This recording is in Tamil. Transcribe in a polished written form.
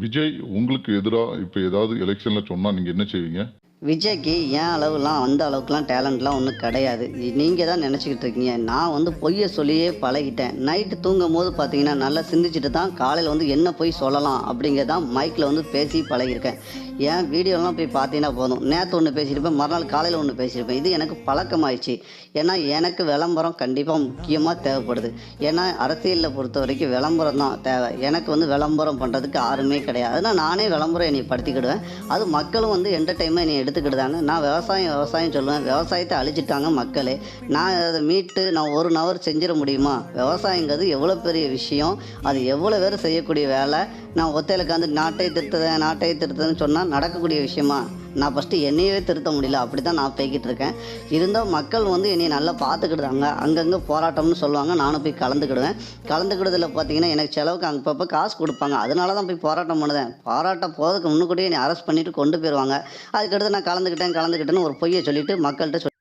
விஜய் உங்களுக்கு எதிரா இப்ப ஏதாவது எலக்ஷன்ல சொன்னா நீங்க என்ன செய்வீங்க? விஜய்க்கு என் அளவுலாம் அந்த அளவுக்குலாம் டேலண்ட்லாம் ஒன்றும் கிடையாது. நீங்கள் தான் நினச்சிக்கிட்டு இருக்கீங்க. நான் வந்து பொய்யை சொல்லியே பழகிட்டேன். நைட்டு தூங்கும்போது பார்த்தீங்கன்னா, நல்லா சிந்திச்சுட்டு தான் காலையில் வந்து என்ன பொய் சொல்லலாம் அப்படிங்கிறதான் மைக்கில் வந்து பேசி பழகியிருக்கேன். என் வீடியோலாம் போய் பார்த்தீங்கன்னா போதும். நேற்று ஒன்று பேசியிருப்பேன், மறுநாள் காலையில் ஒன்று பேசியிருப்பேன். இது எனக்கு பழக்கமாயிடுச்சு. ஏன்னா எனக்கு விளம்பரம் கண்டிப்பாக முக்கியமாக தேவைப்படுது. ஏன்னா அரசியலில் பொறுத்த வரைக்கும் விளம்பரம் தான் தேவை. எனக்கு வந்து விளம்பரம் பண்ணுறதுக்கு யாருமே கிடையாது. அதனால் நானே விளம்பரம் என்னை படுத்திக்கிடுவேன். அது மக்களும் வந்து என்டர்டெயின்மெண்ட் என்னை எடுத்துக்கிடுதாங்க. நான் விவசாயம் சொல்லுவேன். விவசாயத்தை அழிச்சிட்டாங்க மக்களே. நான் அதை மீட்டு நான் 1 ஹவர் செஞ்சிட முடியுமா? விவசாயங்கிறது எவ்வளோ பெரிய விஷயம். அது எவ்வளோ பேர் செய்யக்கூடிய வேலை. நான் ஒத்தையில் உட்காந்து நாட்டை திருத்துறேன்னு சொன்னால் நடக்கக்கூடிய விஷயமா? நான் ஃபஸ்ட்டு என்னையவே திருத்த முடியல. அப்படி தான் நான் போய்கிட்டு இருக்கேன். இருந்தால் மக்கள் வந்து என்னை நல்லா பார்த்துக்கிடுதாங்க. அங்கங்கே போராட்டம்னு சொல்லுவாங்க. நானும் போய் கலந்துக்கிடுவேன். கலந்துக்கிடுறதுல பார்த்தீங்கன்னா, எனக்கு செலவுக்கு அப்பப்போ காசு கொடுப்பாங்க. அதனால தான் போய் போராட்டம் பண்ணுதேன். போராட்டம் போகிறதுக்கு முன்னுக்கூட்டியே என்னை அரெஸ்ட் பண்ணிவிட்டு கொண்டு போயிடுவாங்க. அதுக்கடுத்து நான் கலந்துக்கிட்டேன்னு ஒரு பொய்யை சொல்லிவிட்டு மக்கள்கிட்ட